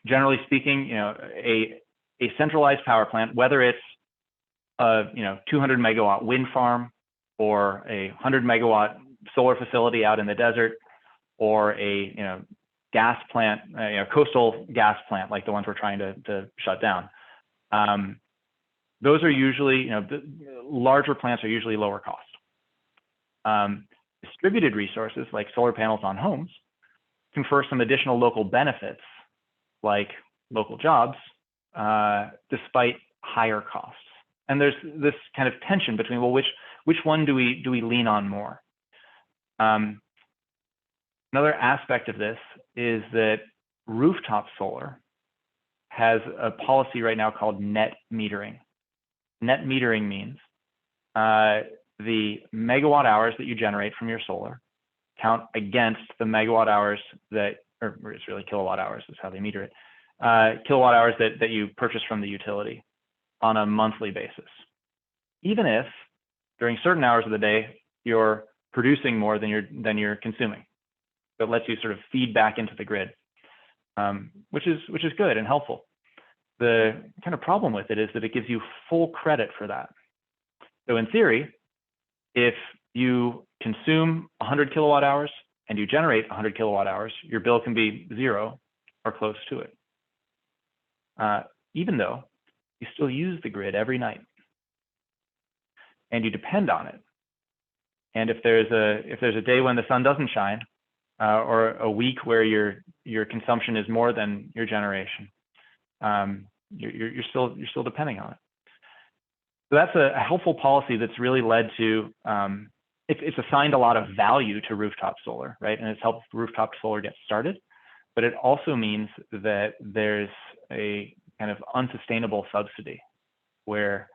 Generally speaking, a centralized power plant, whether it's a 200 megawatt wind farm or a 100 megawatt solar facility out in the desert, or a gas plant, coastal gas plant like the ones we're trying to shut down. Those are usually, the larger plants are usually lower cost. Distributed resources like solar panels on homes confer some additional local benefits like local jobs, despite higher costs. And there's this kind of tension between, well, which one do we lean on more? Another aspect of this is that rooftop solar has a policy right now called net metering. Net metering means the megawatt hours that you generate from your solar count against the megawatt hours that, or it's really kilowatt hours is how they meter it, kilowatt hours that you purchase from the utility on a monthly basis. Even if during certain hours of the day, you're producing more than you're consuming. So it lets you sort of feed back into the grid, which is good and helpful. The kind of problem with it is that it gives you full credit for that. So in theory, if you consume 100 kilowatt hours and you generate 100 kilowatt hours, your bill can be 0 or close to it, even though you still use the grid every night and you depend on it. And if there's a day when the sun doesn't shine, or a week where your consumption is more than your generation, you're still depending on it. So that's a helpful policy that's really led to, it's assigned a lot of value to rooftop solar, right? And it's helped rooftop solar get started, but it also means that there's a kind of unsustainable subsidy where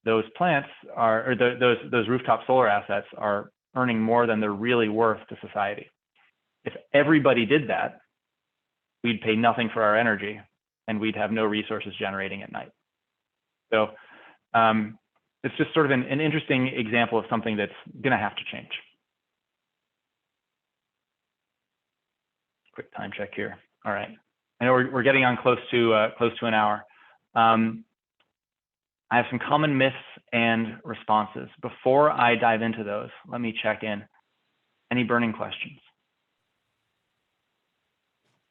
those plants are, or those rooftop solar assets are earning more than they're really worth to society. If everybody did that, we'd pay nothing for our energy and we'd have no resources generating at night. So it's just sort of an interesting example of something that's gonna have to change. Quick time check here. All right, I know we're getting on close to an hour. I have some common myths and responses. Before I dive into those, let me check in. Any burning questions?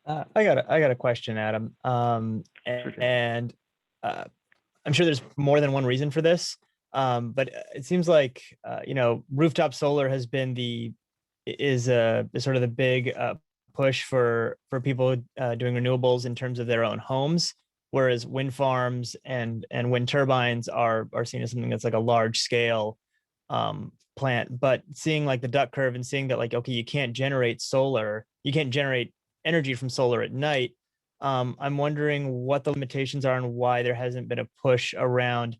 I got a question, Adam. And I'm sure there's more than one reason for this, but it seems like rooftop solar has been is sort of the big push for people doing renewables in terms of their own homes, whereas wind farms and wind turbines are seen as something that's like a large scale plant. But seeing like the duck curve and seeing that like, okay, you can't generate energy from solar at night. I'm wondering what the limitations are and why there hasn't been a push around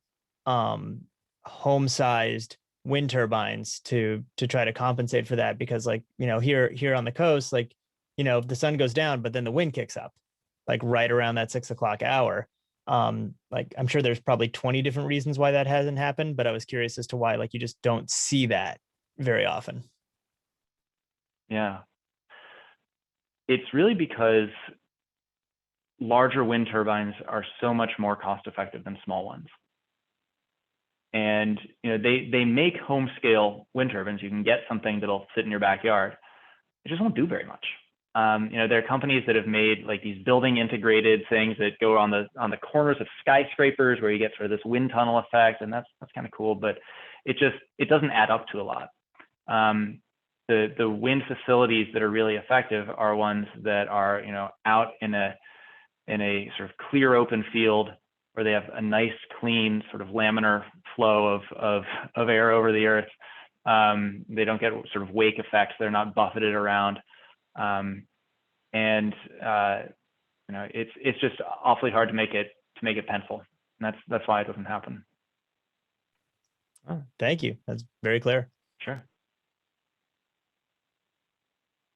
home-sized wind turbines to try to compensate for that, because like, here on the coast, like, the sun goes down, but then the wind kicks up like right around that 6 o'clock hour. Like I'm sure there's probably 20 different reasons why that hasn't happened, but I was curious as to why like you just don't see that very often. Yeah. It's really because larger wind turbines are so much more cost effective than small ones. And And they make home scale wind turbines. You can get something that'll sit in your backyard. It just won't do very much. There are companies that have made like these building integrated things that go on the corners of skyscrapers where you get sort of this wind tunnel effect, and that's kind of cool, but it doesn't add up to a lot. The wind facilities that are really effective are ones that are out in a sort of clear open field where they have a nice clean sort of laminar flow of air over the earth. They don't get sort of wake effects. They're not buffeted around. It's just awfully hard to make it pencil. And that's why it doesn't happen. Oh, thank you. That's very clear. Sure.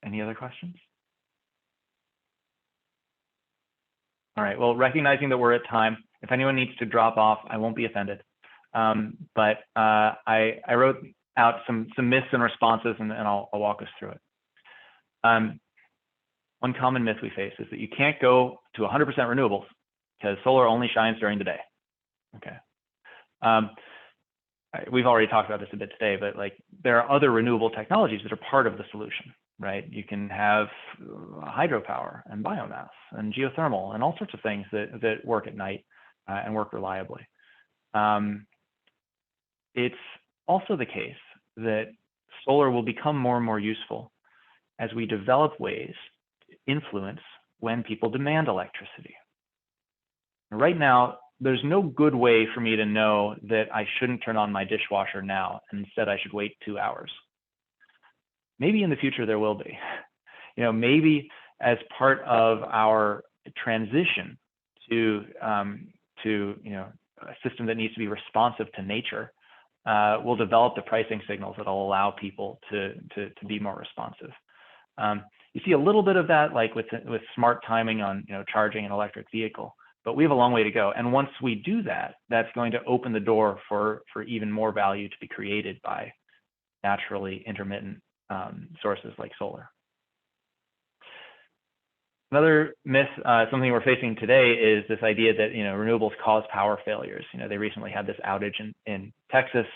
Any other questions? All right. Well, recognizing that we're at time, if anyone needs to drop off, I won't be offended. But I wrote out some myths and responses, and I'll walk us through it. One common myth we face is that you can't go to 100% renewables because solar only shines during the day. Okay. We've already talked about this a bit today, but like there are other renewable technologies that are part of the solution, right? You can have hydropower and biomass and geothermal and all sorts of things that work at night and work reliably. It's also the case that solar will become more and more useful as we develop ways to influence when people demand electricity. Right now, there's no good way for me to know that I shouldn't turn on my dishwasher now, and instead I should wait 2 hours. Maybe in the future there will be. Maybe as part of our transition to a system that needs to be responsive to nature, we'll develop the pricing signals that'll allow people to be more responsive. You see a little bit of that, like with smart timing on charging an electric vehicle, but we have a long way to go. And once we do that, that's going to open the door for even more value to be created by naturally intermittent sources like solar. Another myth, something we're facing today, is this idea that renewables cause power failures. They recently had this outage in Texas,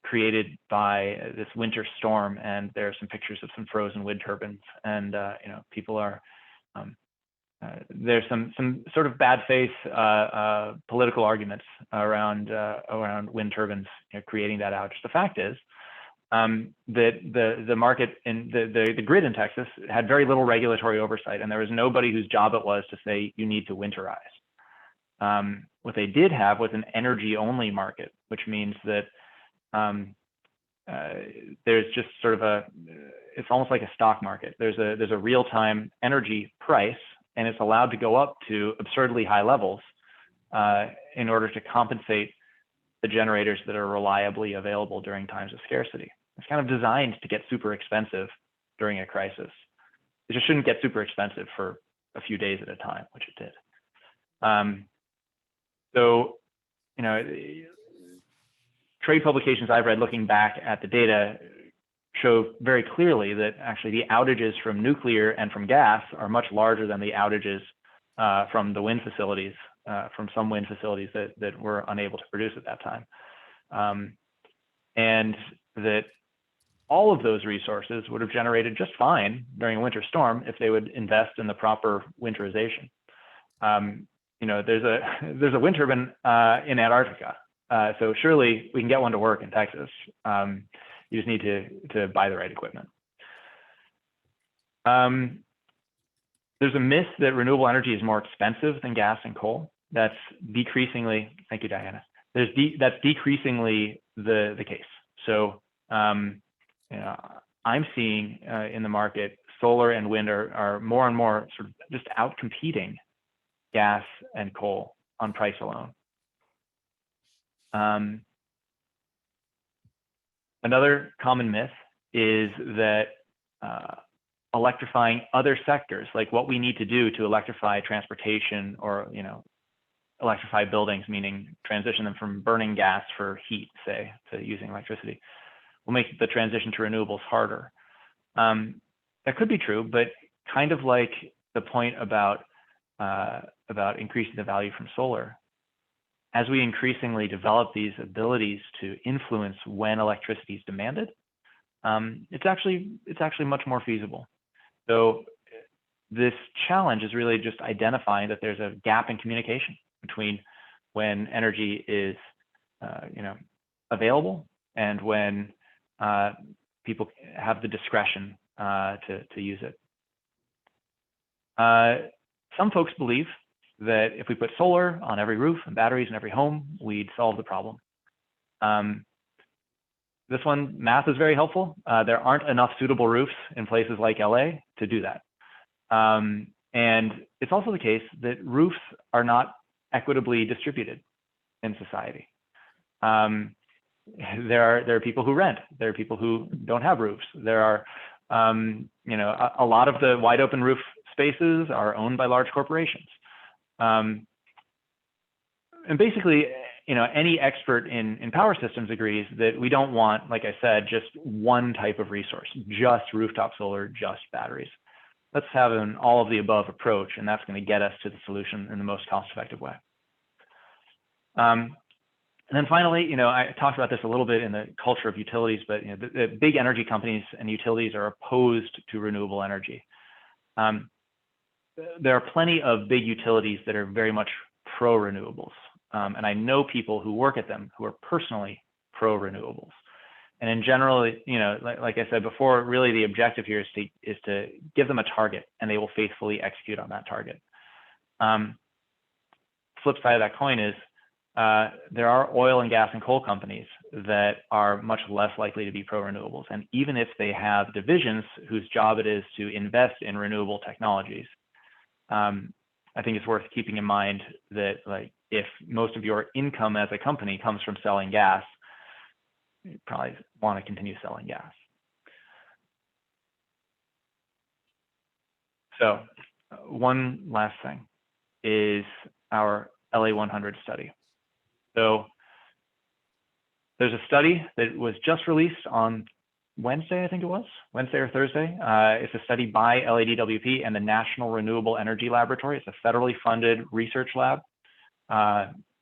created by this winter storm, and there are some pictures of some frozen wind turbines, and people are there's some sort of bad faith political arguments around wind turbines creating that outage. The fact is that the market in the grid in Texas had very little regulatory oversight, and there was nobody whose job it was to say you need to winterize. What they did have was an energy-only market, which means that there's just sort of it's almost like a stock market. There's a real-time energy price, and it's allowed to go up to absurdly high levels in order to compensate the generators that are reliably available during times of scarcity. It's kind of designed to get super expensive during a crisis. It just shouldn't get super expensive for a few days at a time, which it did. Trade publications I've read looking back at the data show very clearly that actually the outages from nuclear and from gas are much larger than the outages from the wind facilities, from some wind facilities that were unable to produce at that time. And that all of those resources would have generated just fine during a winter storm if they would invest in the proper winterization. There's a wind turbine in Antarctica. So surely we can get one to work in Texas. You just need to buy the right equipment. There's a myth that renewable energy is more expensive than gas and coal. That's decreasingly, thank you, Diana. That's decreasingly the case. So I'm seeing in the market, solar and wind are more and more sort of just out competing gas and coal on price alone. Another common myth is that electrifying other sectors, like what we need to do to electrify transportation or electrify buildings, meaning transition them from burning gas for heat, say, to using electricity, will make the transition to renewables harder. That could be true, but kind of like the point about increasing the value from solar, as we increasingly develop these abilities to influence when electricity is demanded, it's actually much more feasible. So this challenge is really just identifying that there's a gap in communication between when energy is available and when people have the discretion to use it. Some folks believe that if we put solar on every roof and batteries in every home, we'd solve the problem. This one, math is very helpful. There aren't enough suitable roofs in places like LA to do that. And it's also the case that roofs are not equitably distributed in society. There are people who rent. There are people who don't have roofs. There are, a lot of the wide open roof spaces are owned by large corporations. And basically, any expert in power systems agrees that we don't want, like I said, just one type of resource, just rooftop solar, just batteries. Let's have an all of the above approach, and that's going to get us to the solution in the most cost-effective way. And then finally, I talked about this a little bit in the culture of utilities, but the big energy companies and utilities are opposed to renewable energy. There are plenty of big utilities that are very much pro-renewables. And I know people who work at them who are personally pro-renewables. And in general, like I said before, really the objective here is to give them a target, and they will faithfully execute on that target. Flip side of that coin is there are oil and gas and coal companies that are much less likely to be pro-renewables. And even if they have divisions whose job it is to invest in renewable technologies, I think it's worth keeping in mind that, like, if most of your income as a company comes from selling gas, you probably want to continue selling gas. So one last thing is our LA 100 study. So there's a study that was just released on Wednesday, I think it was, Wednesday or Thursday. It's a study by LADWP and the National Renewable Energy Laboratory. It's a federally funded research lab.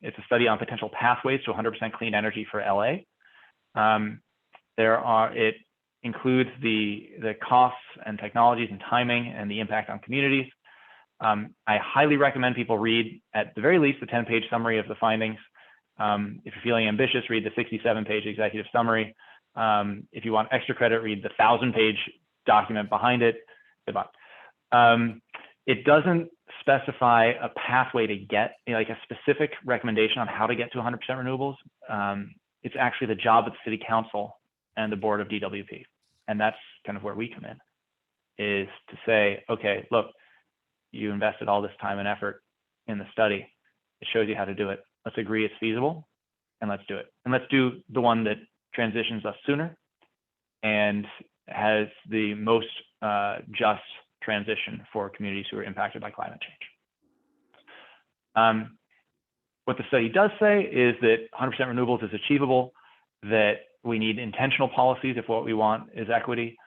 It's a study on potential pathways to 100% clean energy for LA. It includes the costs and technologies and timing and the impact on communities. I highly recommend people read, at the very least, the 10-page summary of the findings. If you're feeling ambitious, read the 67-page executive summary. If you want extra credit, read the 1,000-page document behind it. Good luck. It doesn't specify a pathway to get, like a specific recommendation on how to get to 100% renewables. It's actually the job of the city council and the board of DWP. And that's kind of where we come in, is to say, okay, look, you invested all this time and effort in the study. It shows you how to do it. Let's agree it's feasible, and let's do it. And let's do the one that transitions us sooner and has the most just transition for communities who are impacted by climate change. What the study does say is that 100% renewables is achievable, that we need intentional policies if what we want is equity,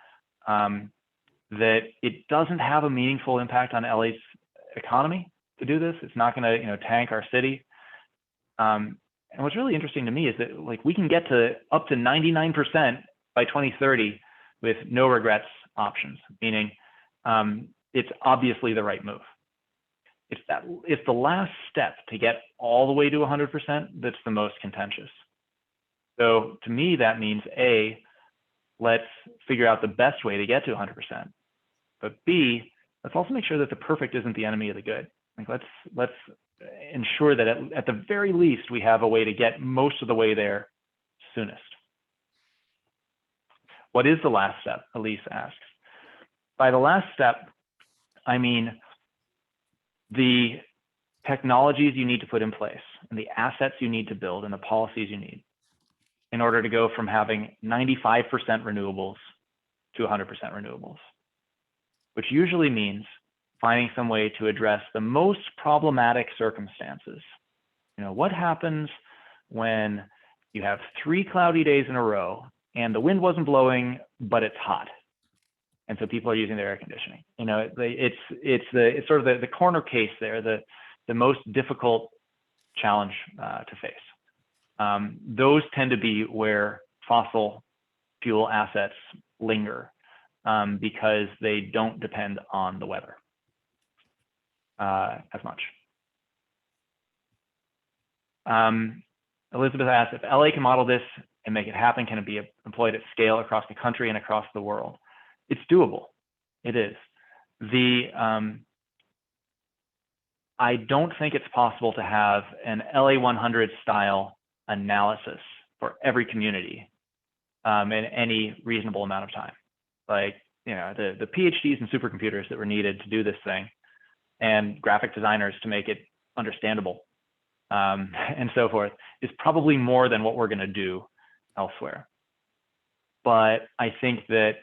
that it doesn't have a meaningful impact on LA's economy to do this. It's not going to, tank our city. And what's really interesting to me is that, like, we can get to up to 99% by 2030 with no regrets options, meaning it's obviously the right move. It's the last step to get all the way to 100% that's the most contentious. So to me, that means A, let's figure out the best way to get to 100%. But B, let's also make sure that the perfect isn't the enemy of the good. Like, let's ensure that at the very least, we have a way to get most of the way there soonest. What is the last step? Elise asks. By the last step, I mean the technologies you need to put in place and the assets you need to build and the policies you need in order to go from having 95% renewables to 100% renewables, which usually means finding some way to address the most problematic circumstances. What happens when you have 3 cloudy days in a row and the wind wasn't blowing, but it's hot, and so people are using their air conditioning? It's sort of the corner case there, the most difficult challenge to face. Those tend to be where fossil fuel assets linger because they don't depend on the weather as much. Elizabeth asked, if LA can model this and make it happen, can it be employed at scale across the country and across the world? It's doable. It is. I don't think it's possible to have an LA 100 style analysis for every community in any reasonable amount of time. Like, you know, the PhDs and supercomputers that were needed to do this thing, and graphic designers to make it understandable and so forth, is probably more than what we're going to do elsewhere. But I think that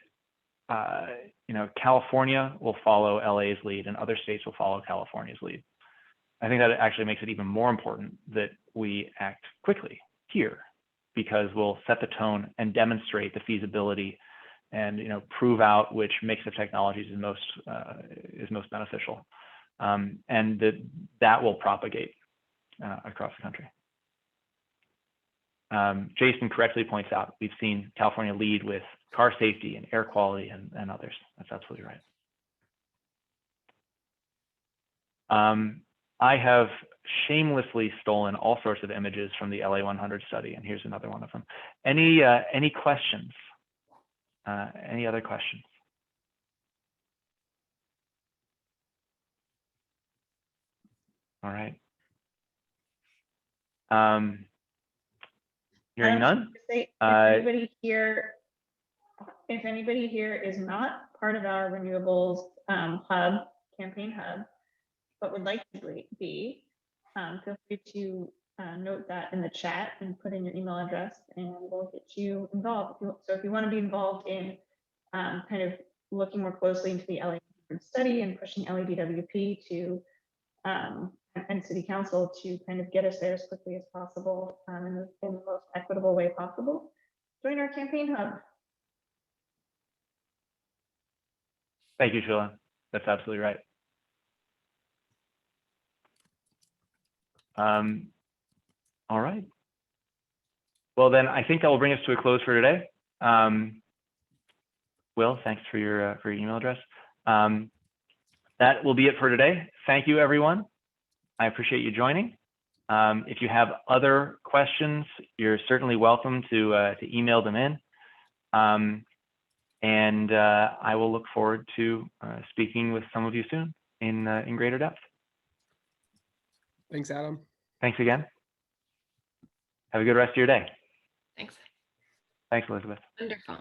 you know, California will follow LA's lead, and other states will follow California's lead. I think that it actually makes it even more important that we act quickly here, because we'll set the tone and demonstrate the feasibility, and, you know, prove out which mix of technologies is most beneficial, and that will propagate across the country. Jason correctly points out, we've seen California lead with car safety and air quality and others. That's absolutely right. I have shamelessly stolen all sorts of images from the LA 100 study, and here's another one of them. Any questions? Any other questions? All right. Hearing none. If anybody here is not part of our renewables campaign hub, but would like to be, feel free to note that in the chat and put in your email address, and we'll get you involved. So if you want to be involved in kind of looking more closely into the LA study and pushing LADWP to and City Council to kind of get us there as quickly as possible in the most equitable way possible, join our campaign hub. Thank you, Sheila. That's absolutely right. All right. Well, then I think that will bring us to a close for today. Will, thanks for your email address. That will be it for today. Thank you, everyone. I appreciate you joining. If you have other questions, you're certainly welcome to email them in. And I will look forward to speaking with some of you soon in greater depth. Thanks, Adam. Thanks again. Have a good rest of your day. Thanks. Thanks, Elizabeth. Wonderful.